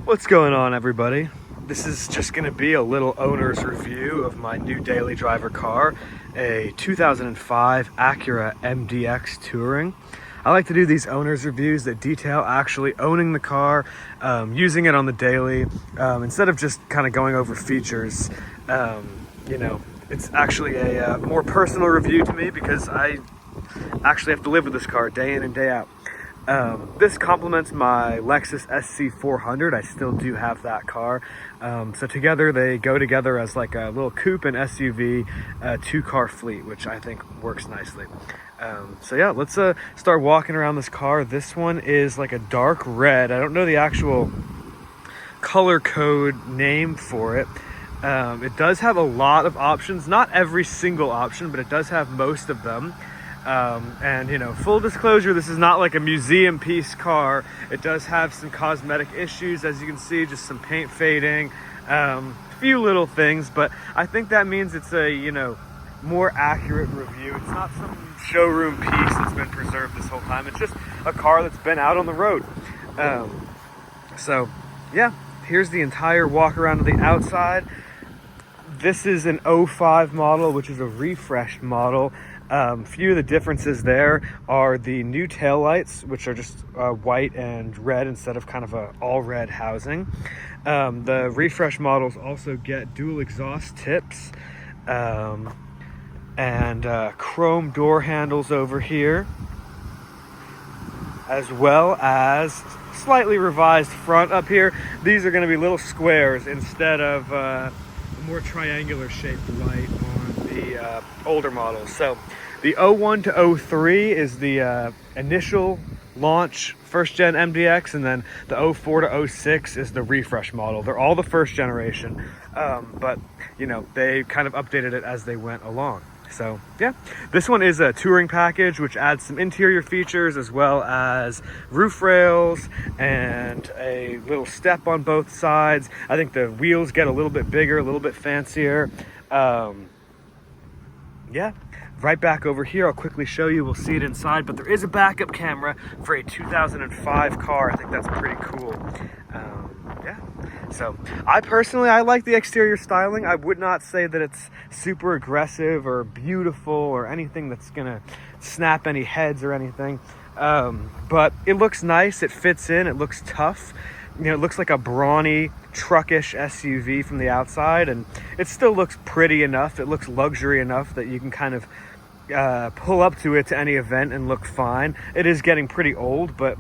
What's going on, everybody? This is just going to be a little owner's review of my new daily driver car, a 2005 Acura MDX Touring. I like to do these owner's reviews that detail actually owning the car, using it on the daily, instead of just kind of going over features. It's actually a more personal review to me because I actually have to live with this car day in and day out. This complements my Lexus SC400. I still do have that car. So together they go together as like a little coupe and SUV two-car fleet, which I think works nicely. So yeah, let's start walking around this car. This one is like a dark red. I don't know the actual color code name for it. It does have a lot of options, not every single option, but it does have most of them. And full disclosure, this is not like a museum piece car. It does have some cosmetic issues, as you can see, just some paint fading, a few little things, but I think that means it's a more accurate review. It's not some showroom piece that's been preserved this whole time. It's just a car that's been out on the road. So yeah, here's the entire walk around of the outside. This is an 05 model, which is a refreshed model. Few of the differences there are the new taillights, which are just white and red instead of kind of a all red housing. The refresh models also get dual exhaust tips, and chrome door handles over here, as well as slightly revised front up here. These are going to be little squares instead of a more triangular shaped light on the older models. So the 01 to 03 is the initial launch first gen MDX, and then the 04 to 06 is the refresh model. They're all the first generation, but they kind of updated it as they went along. So yeah, this one is a touring package, which adds some interior features as well as roof rails and a little step on both sides. I think the wheels get a little bit bigger, a little bit fancier. Yeah, right back over here, I'll quickly show you. We'll see it inside, but there is a backup camera for a 2005 car. I think that's pretty cool. Yeah, so I like the exterior styling. I would not say that it's super aggressive or beautiful or anything that's gonna snap any heads or anything, but it looks nice. It fits in. It looks tough. It looks like a brawny truckish SUV from the outside, and it still looks pretty enough. It looks luxury enough that you can kind of pull up to it to any event and look fine. It is getting pretty old, but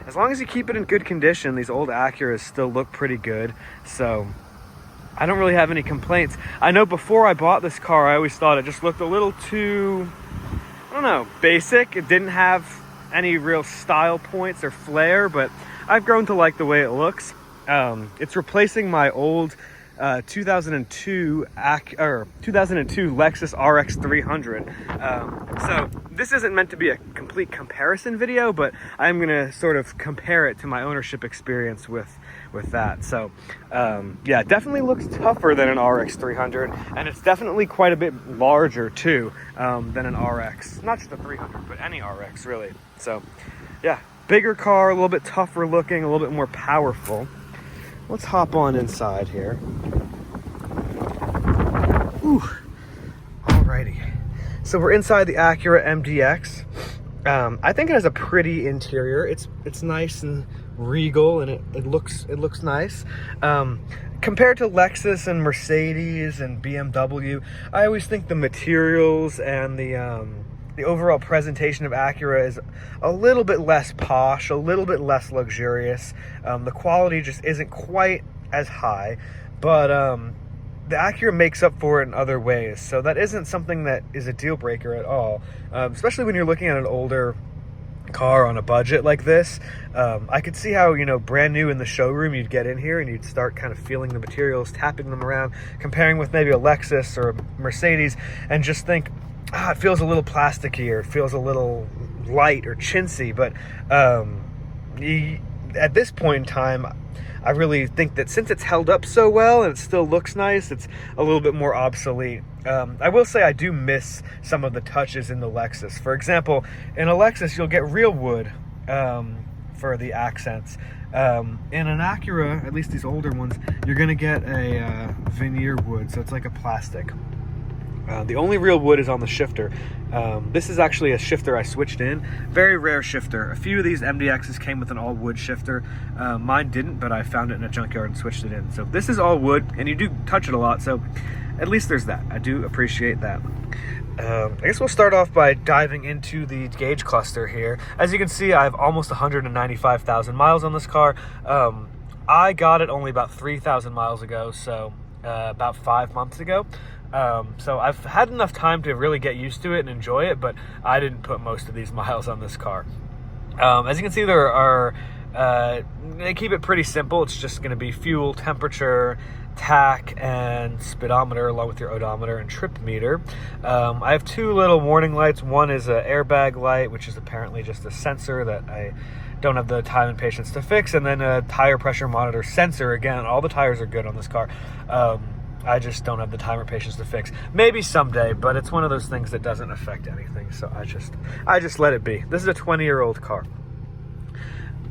as long as you keep it in good condition, these old Acuras still look pretty good. So I don't really have any complaints. I know before I bought this car, I always thought it just looked a little too, I don't know, basic. It didn't have any real style points or flair, but I've grown to like the way it looks. It's replacing my old 2002 Lexus RX 300. So this isn't meant to be a complete comparison video, but I'm going to sort of compare it to my ownership experience with that. So yeah, it definitely looks tougher than an RX 300, and it's definitely quite a bit larger too than an RX. Not just a 300, but any RX really. So yeah, bigger car, a little bit tougher looking, a little bit more powerful. Let's hop on inside here. Ooh, alrighty. So we're inside the Acura MDX. I think it has a pretty interior. It's nice and regal, and it looks nice. Compared to Lexus and Mercedes and BMW, I always think the materials and the overall presentation of Acura is a little bit less posh, a little bit less luxurious. The quality just isn't quite as high, but the Acura makes up for it in other ways. So that isn't something that is a deal breaker at all, especially when you're looking at an older car on a budget like this. I could see how, brand new in the showroom, you'd get in here and you'd start kind of feeling the materials, tapping them around, comparing with maybe a Lexus or a Mercedes, and just think, it feels a little plasticky, or it feels a little light or chintzy. But at this point in time, I really think that since it's held up so well and it still looks nice, it's a little bit more obsolete. I will say I do miss some of the touches in the Lexus. For example, in a Lexus, you'll get real wood for the accents. In an Acura, at least these older ones, you're gonna get a veneer wood, so it's like a plastic. The only real wood is on the shifter. This is actually a shifter I switched in. Very rare shifter. A few of these MDXs came with an all wood shifter. Mine didn't, but I found it in a junkyard and switched it in. So this is all wood, and you do touch it a lot, so at least there's that. I do appreciate that. I guess we'll start off by diving into the gauge cluster here. As you can see, I have almost 195,000 miles on this car. I got it only about 3,000 miles ago, so about 5 months ago. So I've had enough time to really get used to it and enjoy it, but I didn't put most of these miles on this car. As you can see, there are they keep it pretty simple. It's just going to be fuel, temperature, tach, and speedometer, along with your odometer and trip meter. I have two little warning lights. One is an airbag light, which is apparently just a sensor that I don't have the time and patience to fix, and then a tire pressure monitor sensor. Again, all the tires are good on this car. I just don't have the time or patience to fix. Maybe someday, but it's one of those things that doesn't affect anything, so I just let it be. This is a 20-year-old car.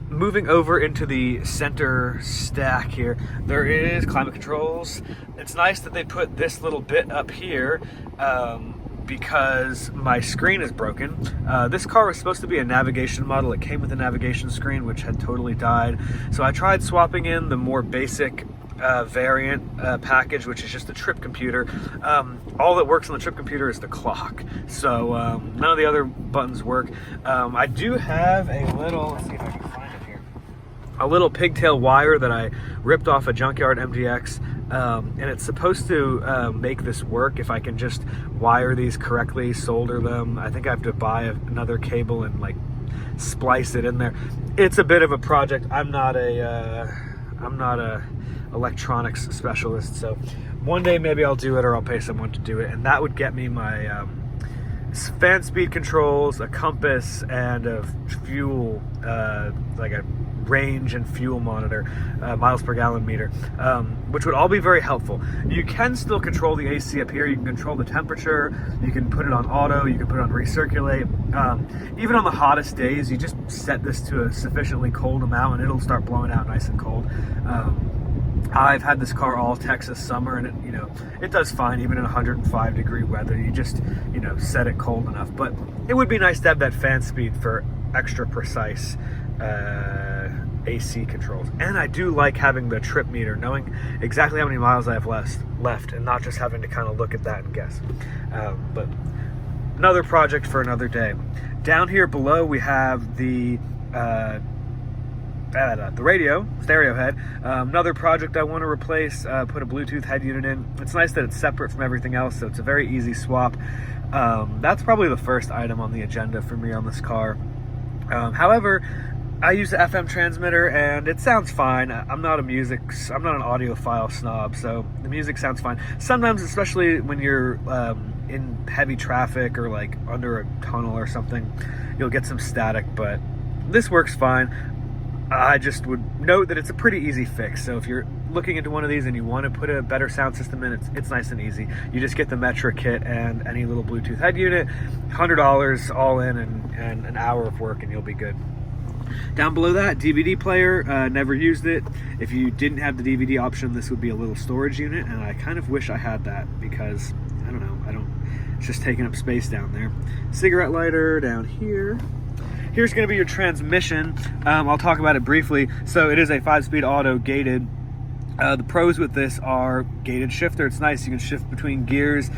Moving over into the center stack here, there is climate controls. It's nice that they put this little bit up here because my screen is broken. This car was supposed to be a navigation model. It came with a navigation screen, which had totally died. So I tried swapping in the more basic variant package, which is just a trip computer. All that works on the trip computer is the clock, so none of the other buttons work. I do have a little, let's see if I can find it here, a little pigtail wire that I ripped off a junkyard MDX, and it's supposed to make this work if I can just wire these correctly, solder them. I think I have to buy another cable and like splice it in there. It's a bit of a project. I'm not a electronics specialist, so one day maybe I'll do it, or I'll pay someone to do it, and that would get me my fan speed controls, a compass, and a fuel, like a range and fuel monitor, miles per gallon meter, which would all be very helpful. You can still control the AC up here. You can control the temperature, you can put it on auto, you can put it on recirculate. Even on the hottest days, you just set this to a sufficiently cold amount and it'll start blowing out nice and cold. I've had this car all Texas summer, and it does fine even in 105-degree weather. You just set it cold enough. But it would be nice to have that fan speed for extra precise AC controls. And I do like having the trip meter, knowing exactly how many miles I have left, and not just having to kind of look at that and guess. But another project for another day. Down here below we have the radio, stereo head. Another project I want to replace, put a Bluetooth head unit in. It's nice that it's separate from everything else, so it's a very easy swap. That's probably the first item on the agenda for me on this car. However, I use the FM transmitter and it sounds fine. I'm not an audiophile snob, so the music sounds fine. Sometimes, especially when you're in heavy traffic or like under a tunnel or something, you'll get some static, but this works fine. I just would note that it's a pretty easy fix. So if you're looking into one of these and you want to put a better sound system in, it's nice and easy. You just get the Metra kit and any little Bluetooth head unit, $100 all in, and an hour of work and you'll be good. Down below that, DVD player, never used it. If you didn't have the DVD option, this would be a little storage unit, and I kind of wish I had that because, I don't know, it's just taking up space down there. Cigarette lighter down here. Here's going to be your transmission. I'll talk about it briefly. So it is a 5-speed auto gated. The pros with this are gated shifter. It's nice. You can shift between gears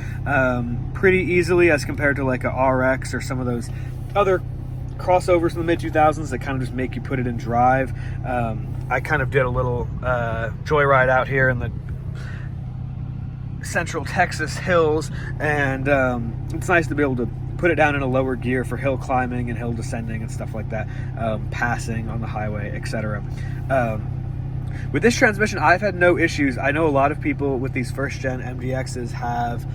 pretty easily as compared to like a RX or some of those other crossovers from the mid-2000s that kind of just make you put it in drive. I kind of did a little joyride out here in the central Texas hills, and it's nice to be able to put it down in a lower gear for hill climbing and hill descending and stuff like that, passing on the highway, etc. With this transmission, I've had no issues. I know a lot of people with these first-gen MDXs have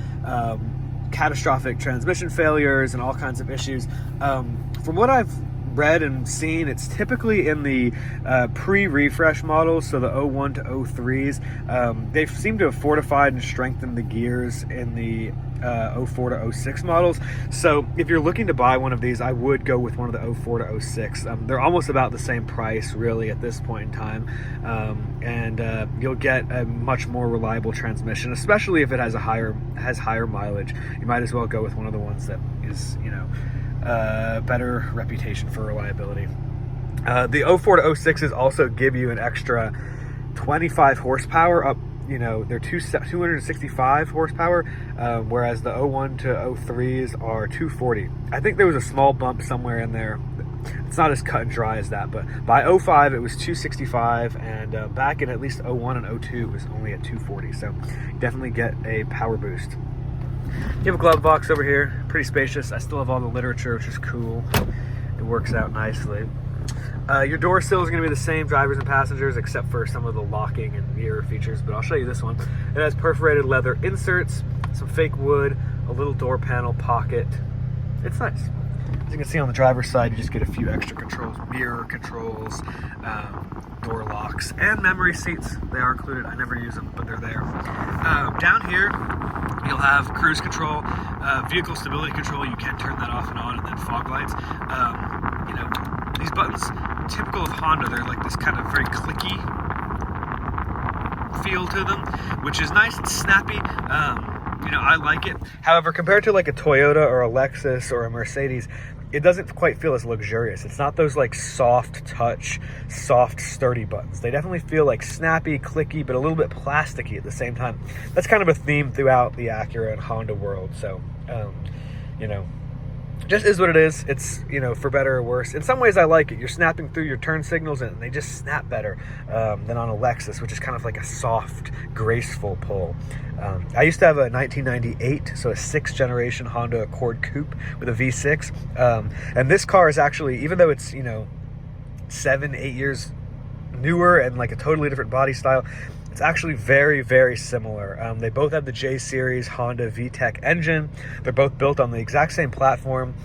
catastrophic transmission failures and all kinds of issues. From what I've read and seen, it's typically in the pre-refresh models, so the 01 to 03s. They seem to have fortified and strengthened the gears in the 04 to 06 models. So if you're looking to buy one of these, I would go with one of the 04 to 06. They're almost about the same price really at this point in time, and you'll get a much more reliable transmission, especially if it has higher mileage. You might as well go with one of the ones that is, you know, better reputation for reliability. The 04 to 06s also give you an extra 25 horsepower up. You know, they're 265 horsepower, whereas the 01 to 03s are 240. I think there was a small bump somewhere in there. It's not as cut and dry as that, but by 05 it was 265, and back in at least 01 and 02 it was only at 240. So definitely get a power boost. You have a glove box over here, pretty spacious. I still have all the literature, which is cool. It works out nicely. Your door sill is going to be the same, drivers and passengers, except for some of the locking and mirror features, but I'll show you this one. It has perforated leather inserts, some fake wood, a little door panel pocket. It's nice. As you can see on the driver's side, you just get a few extra controls, mirror controls, door locks, and memory seats. They are included. I never use them, but they're there. Down here, you'll have cruise control, vehicle stability control. You can turn that off and on, and then fog lights. You know, these buttons, typical of Honda, they're like this kind of very clicky feel to them, which is nice and snappy. You know, I like it. However, compared to like a Toyota or a Lexus or a Mercedes, it doesn't quite feel as luxurious. It's not those like soft touch, soft sturdy buttons. They definitely feel like snappy, clicky, but a little bit plasticky at the same time. That's kind of a theme throughout the Acura and Honda world. So, you know, just is what it is. It's, you know, for better or worse. In some ways I like it. You're snapping through your turn signals and they just snap better than on a Lexus, which is kind of like a soft, graceful pull. I used to have a 1998, so a 6th generation Honda Accord Coupe with a V6. And this car is actually, even though it's, you know, 7-8 years newer and like a totally different body style, it's actually very, very similar. They both have the J-Series Honda VTEC engine. They're both built on the exact same platform.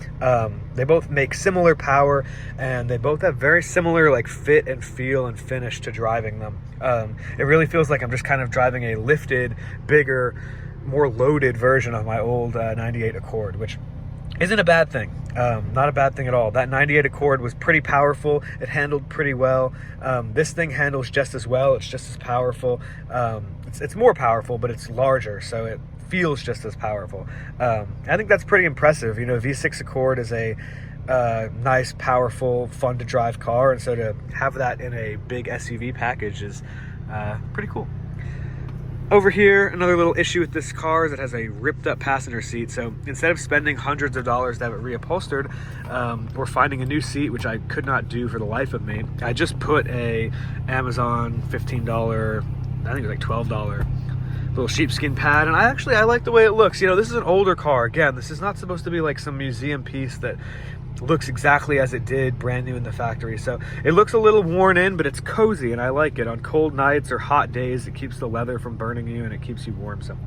They both make similar power, and they both have very similar like fit and feel and finish to driving them. It really feels like I'm just kind of driving a lifted, bigger, more loaded version of my old 98 Accord, which isn't a bad thing. Not a bad thing at all. That 98 Accord was pretty powerful. It handled pretty well. This thing handles just as well. It's just as powerful. It's more powerful, but it's larger, so it feels just as powerful. I think that's pretty impressive. You know, V6 Accord is a nice, powerful, fun to drive car, and so to have that in a big SUV package is pretty cool. Over here, another little issue with this car is it has a ripped up passenger seat. So instead of spending hundreds of dollars to have it reupholstered, or finding a new seat, which I could not do for the life of me, I just put a Amazon $15, I think it was like $12 little sheepskin pad, and I like the way it looks. You know, this is an older car. Again, this is not supposed to be like some museum piece that looks exactly as it did brand new in the factory. So it looks a little worn in, but it's cozy, and I like it. On cold nights or hot days, it keeps the leather from burning you and it keeps you warm. So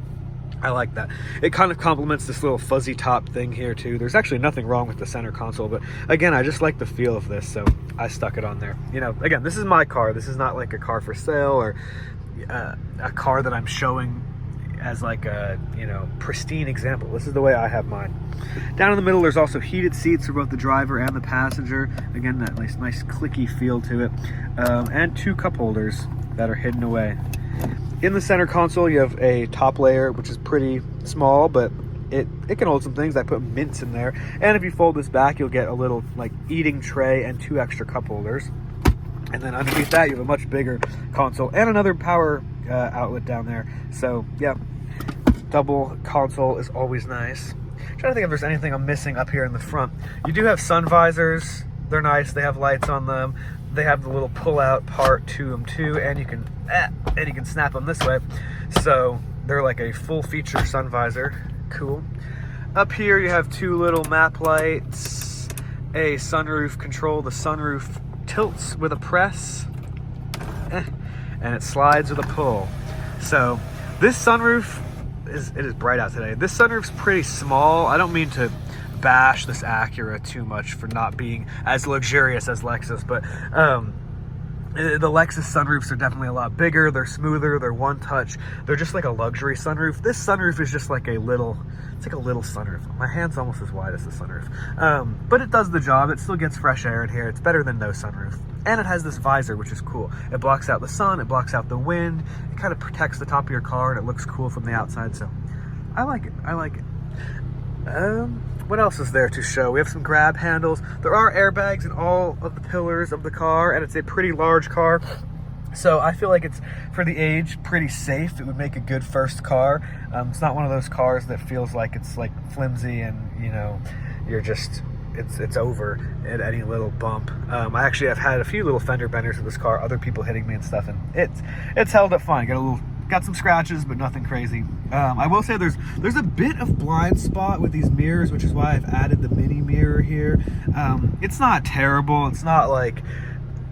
I like that. It kind of complements this little fuzzy top thing here too. There's actually nothing wrong with the center console, but again, I just like the feel of this, so I stuck it on there. You know, again, this is my car. This is not like a car for sale or a car that I'm showing as like a, you know, pristine example. This is the way I have mine. Down in the middle, there's also heated seats for both the driver and the passenger. Again, that nice clicky feel to it. And 2 cup holders that are hidden away. In the center console, you have a top layer, which is pretty small, but it can hold some things. I put mints in there. And if you fold this back, you'll get a little like eating tray and 2 extra cup holders. And then underneath that, you have a much bigger console and another power outlet down there. So yeah, double console is always nice. I'm trying to think if there's anything I'm missing up here in the front. You do have sun visors. They're nice. They have lights on them. They have the little pull-out part to them too, and you can snap them this way. So they're like a full-feature sun visor. Cool. Up here, you have 2 little map lights, a sunroof control. The sunroof tilts with a press, and it slides with a pull. So this sunroof it is bright out today. This sunroof's pretty small. I don't mean to bash this Acura too much for not being as luxurious as Lexus, but the Lexus sunroofs are definitely a lot bigger, they're smoother, they're one touch, they're just like a luxury sunroof. This sunroof is just like it's like a little sunroof. My hand's almost as wide as the sunroof. But it does the job, it still gets fresh air in here, it's better than no sunroof. And it has this visor, which is cool. It blocks out the sun, it blocks out the wind, it kind of protects the top of your car, and it looks cool from the outside, so I like it, I like it. What else is there to show? We have some grab handles. There are airbags in all of the pillars of the car, and it's a pretty large car. So I feel like it's, for the age, pretty safe. It would make a good first car. It's not one of those cars that feels like it's like flimsy and, you know, you're just, it's over at any little bump. I actually have had a few little fender benders with this car, other people hitting me and stuff, and it's held up fine. Got some scratches, but nothing crazy. I will say there's a bit of blind spot with these mirrors, which is why I've added the mini mirror here. It's not terrible. It's not like,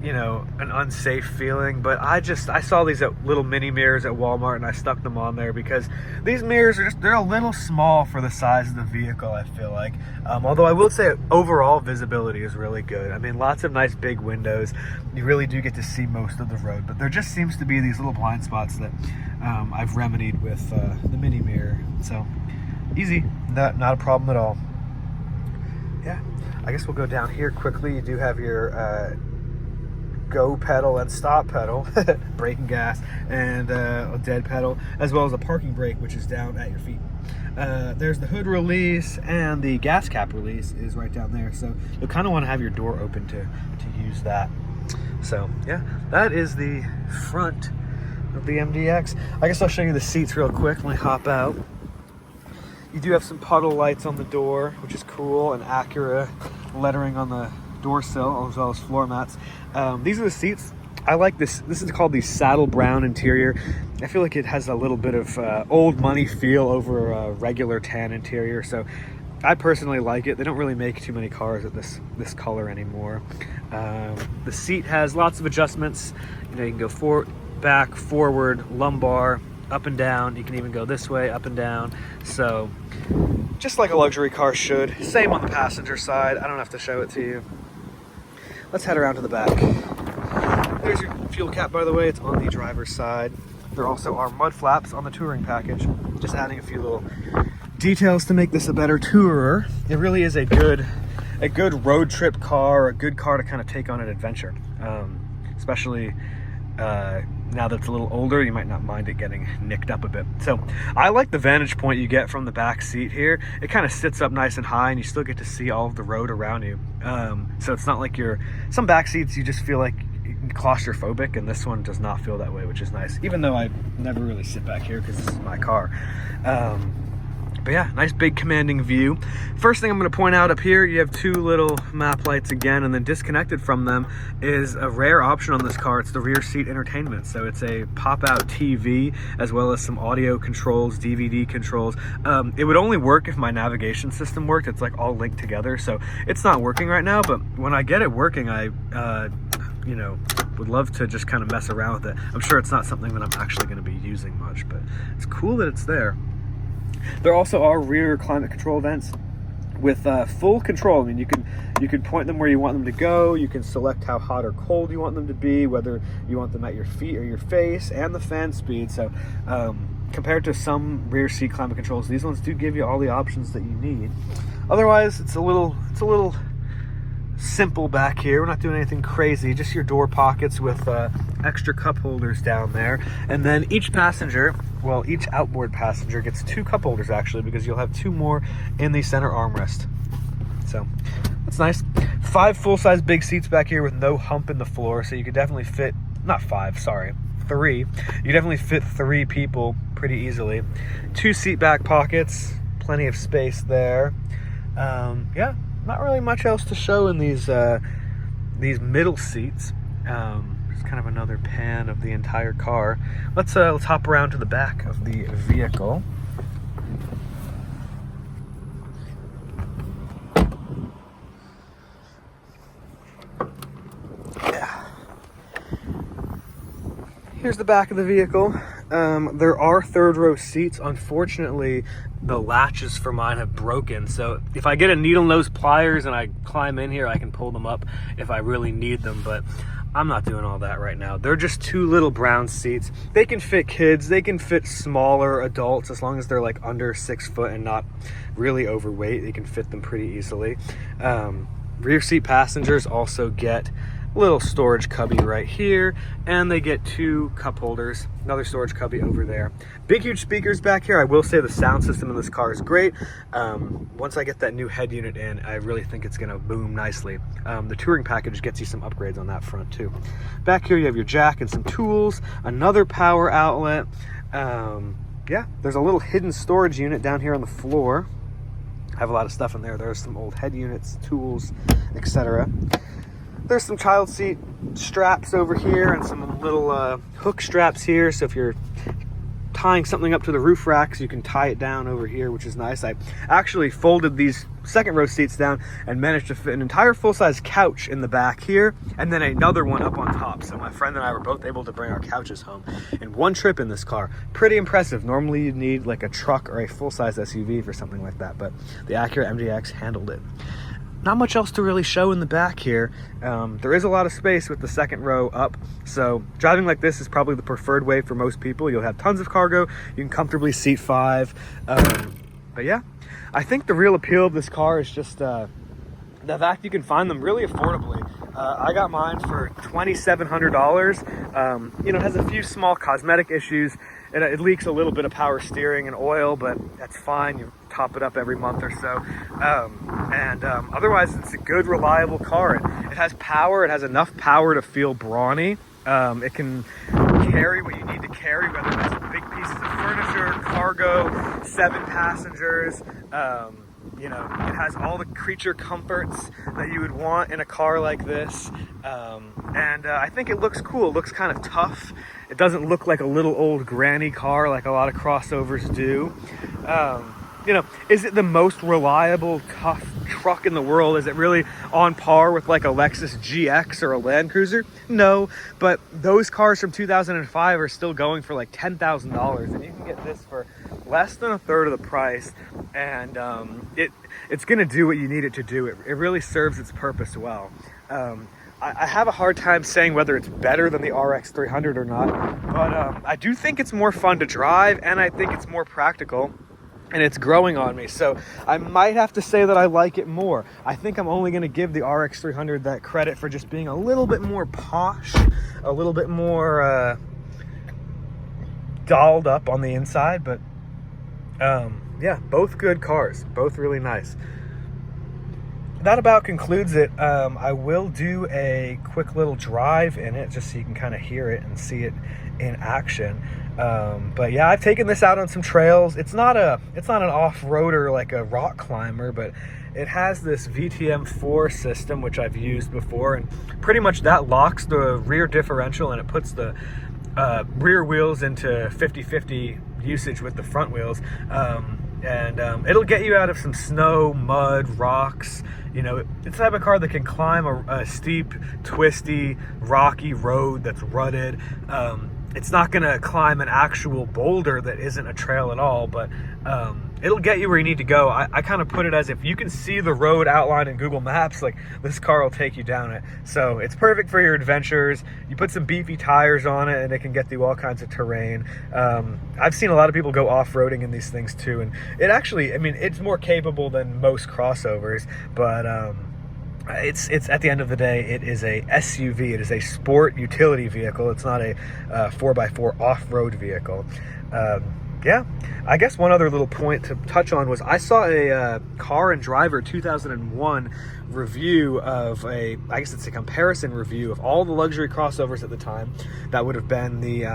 you know, an unsafe feeling, but I saw these little mini mirrors at Walmart, and I stuck them on there because these mirrors are they're a little small for the size of the vehicle, I feel like. Although I will say overall visibility is really good. I mean, lots of nice big windows. You really do get to see most of the road, but there just seems to be these little blind spots that I've remedied with the mini mirror. So easy, not a problem at all. Yeah, I guess we'll go down here quickly. You do have your go pedal and stop pedal, brake and gas, and a dead pedal, as well as a parking brake, which is down at your feet. There's the hood release, and the gas cap release is right down there, so you'll kind of want to have your door open to use that. So yeah, that is the front of the MDX. I guess I'll show you the seats real quick when I hop out. You do have some puddle lights on the door, which is cool, and Acura lettering on the door sill, as well as floor mats. These are the seats. I like this. This is called the saddle brown interior. I feel like it has a little bit of old money feel over a regular tan interior, so I personally like it. They don't really make too many cars at this color anymore. The seat has lots of adjustments. You know, you can go back, forward, lumbar, up and down. You can even go this way, up and down. So just like a luxury car should. Same on the passenger side. I don't have to show it to you. Let's head around to the back. There's your fuel cap, by the way. It's on the driver's side. There also are mud flaps on the touring package. Just adding a few little details to make this a better tourer. It really is a good road trip car, a good car to kind of take on an adventure. Especially now that it's a little older, you might not mind it getting nicked up a bit. So I like the vantage point you get from the back seat here. It kind of sits up nice and high, and you still get to see all of the road around you. So it's not like some back seats you just feel like claustrophobic, and this one does not feel that way, which is nice, even though I never really sit back here because this is my car. But yeah, nice big commanding view. First thing I'm going to point out up here, you have two little map lights again, and then disconnected from them is a rare option on this car. It's the rear seat entertainment. So it's a pop-out TV, as well as some audio controls, DVD controls. It would only work if my navigation system worked. It's like all linked together, so it's not working right now, but when I get it working, I you know, would love to just kind of mess around with it. I'm sure it's not something that I'm actually going to be using much, but it's cool that it's there. There also are rear climate control vents with full control. I mean, you can point them where you want them to go. You can select how hot or cold you want them to be, whether you want them at your feet or your face, and the fan speed. So compared to some rear seat climate controls, these ones do give you all the options that you need. Otherwise, it's a little simple back here. We're not doing anything crazy, just your door pockets with extra cup holders down there, and then each outboard passenger gets two cup holders, actually, because you'll have two more in the center armrest. So that's nice. 5 full-size big seats back here with no hump in the floor, so you could definitely fit, not 5, sorry, 3. You could definitely fit 3 people pretty easily. 2 seat back pockets, plenty of space there. Yeah, not really much else to show in these middle seats. Just kind of another pan of the entire car. Let's hop around to the back of the vehicle. Yeah. Here's the back of the vehicle. There are third row seats. Unfortunately, the latches for mine have broken. So if I get a needle nose pliers and I climb in here, I can pull them up if I really need them, but I'm not doing all that right now. They're just two little brown seats. They can fit kids, they can fit smaller adults, as long as they're like under 6 foot and not really overweight. They can fit them pretty easily. Rear seat passengers also get a little storage cubby right here, and they get 2 cup holders, another storage cubby over there. Big huge speakers back here. I will say the sound system in this car is great. Once I get that new head unit in, I really think it's gonna boom nicely. The Touring package gets you some upgrades on that front too. Back here you have your jack and some tools, another power outlet. Yeah, there's a little hidden storage unit down here on the floor. I have a lot of stuff in there. There's some old head units, tools, etc. There's some child seat straps over here and some little hook straps here. So if you're tying something up to the roof racks, you can tie it down over here, which is nice. I actually folded these second row seats down and managed to fit an entire full-size couch in the back here, and then another one up on top. So my friend and I were both able to bring our couches home in one trip in this car. Pretty impressive. Normally you'd need like a truck or a full-size SUV for something like that, but the Acura MDX handled it. Not much else to really show in the back here. There is a lot of space with the second row up, so driving like this is probably the preferred way for most people. You'll have tons of cargo. You can comfortably seat 5. But yeah, I think the real appeal of this car is just the fact you can find them really affordably. I got mine for $2,700. You know, it has a few small cosmetic issues. It leaks a little bit of power steering and oil, but that's fine. You top it up every month or so. Otherwise, it's a good, reliable car. It has power. It has enough power to feel brawny. It can carry what you need to carry, whether that's big pieces of furniture, cargo, 7 passengers. You know, it has all the creature comforts that you would want in a car like this. I think it looks cool. It looks kind of tough. It doesn't look like a little old granny car like a lot of crossovers do. You know, is it the most reliable, tough truck in the world? Is it really on par with like a Lexus GX or a Land Cruiser? No, but those cars from 2005 are still going for like $10,000, and you can get this for less than a third of the price, and it's gonna do what you need it to do. It really serves its purpose well. I have a hard time saying whether it's better than the RX 300 or not, but I do think it's more fun to drive, and I think it's more practical, and it's growing on me. So I might have to say that I like it more. I think I'm only gonna give the RX 300 that credit for just being a little bit more posh, a little bit more dolled up on the inside, but yeah, both good cars, both really nice. That about concludes it. I will do a quick little drive in it just so you can kind of hear it and see it in action. But yeah, I've taken this out on some trails. It's not an off-roader like a rock climber, but it has this VTM4 system, which I've used before, and pretty much that locks the rear differential and it puts the rear wheels into 50-50 usage with the front wheels. It'll get you out of some snow, mud, rocks. You know, it's the type of car that can climb a steep, twisty, rocky road that's rutted. It's not gonna climb an actual boulder that isn't a trail at all, but it'll get you where you need to go. I kind of put it as if you can see the road outlined in Google Maps, like this car will take you down it. So it's perfect for your adventures. You put some beefy tires on it and it can get through all kinds of terrain. I've seen a lot of people go off-roading in these things too, and it actually, I mean, it's more capable than most crossovers, but it's at the end of the day, it is a SUV. It is a sport utility vehicle. It's not a 4x4 off-road vehicle. Yeah, I guess one other little point to touch on was I saw a Car and Driver 2001 review of I guess it's a comparison review of all the luxury crossovers at the time. That would have been the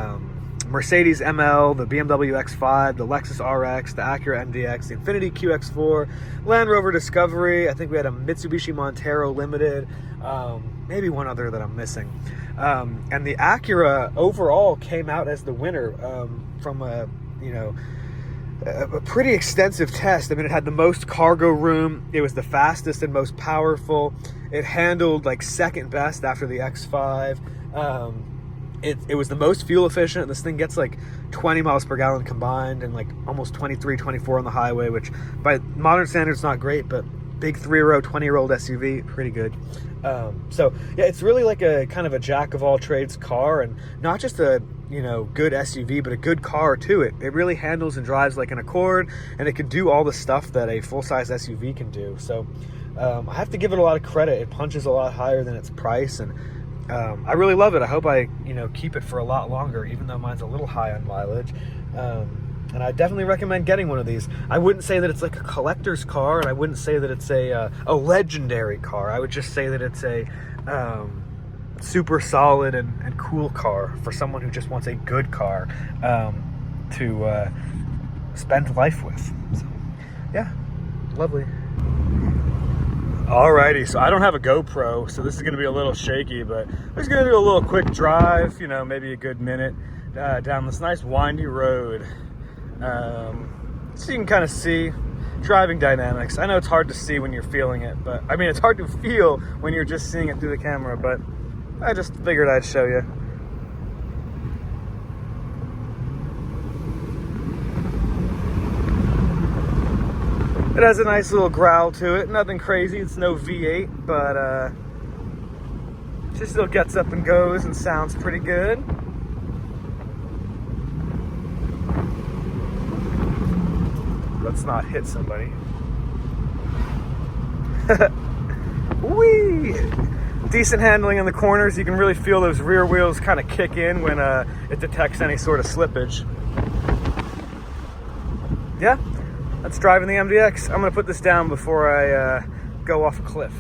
Mercedes ML, the BMW X5, the Lexus RX, the Acura MDX, the Infiniti QX4, Land Rover Discovery. I think we had a Mitsubishi Montero Limited, maybe one other that I'm missing. And the Acura overall came out as the winner from a pretty extensive test. I mean, it had the most cargo room. It was the fastest and most powerful. It handled like second best after the X5. it was the most fuel efficient. This thing gets like 20 miles per gallon combined and like almost 23, 24 on the highway, which by modern standards not great, but big 3-row, 20-year-old SUV, pretty good. So yeah, it's really like a kind of a jack of all trades car, and not just a, you know, good SUV, but a good car too. It really handles and drives like an Accord, and it can do all the stuff that a full-size SUV can do. So I have to give it a lot of credit. It punches a lot higher than its price, and I really love it. I hope I, you know, keep it for a lot longer, even though mine's a little high on mileage. And I definitely recommend getting one of these. I wouldn't say that it's like a collector's car, and I wouldn't say that it's a legendary car. I would just say that it's a super solid and cool car for someone who just wants a good car to spend life with. So, yeah, lovely. Alrighty, so I don't have a GoPro, so this is gonna be a little shaky, but I'm just gonna do a little quick drive, you know, maybe a good minute down this nice windy road. So you can kind of see driving dynamics. I know it's hard to see when you're feeling it, but I mean, it's hard to feel when you're just seeing it through the camera, but I just figured I'd show you. It has a nice little growl to it. Nothing crazy. It's no V8, but it just still gets up and goes and sounds pretty good. Let's not hit somebody. Whee! Decent handling in the corners. You can really feel those rear wheels kind of kick in when it detects any sort of slippage. Yeah, that's driving the MDX. I'm gonna put this down before I go off a cliff.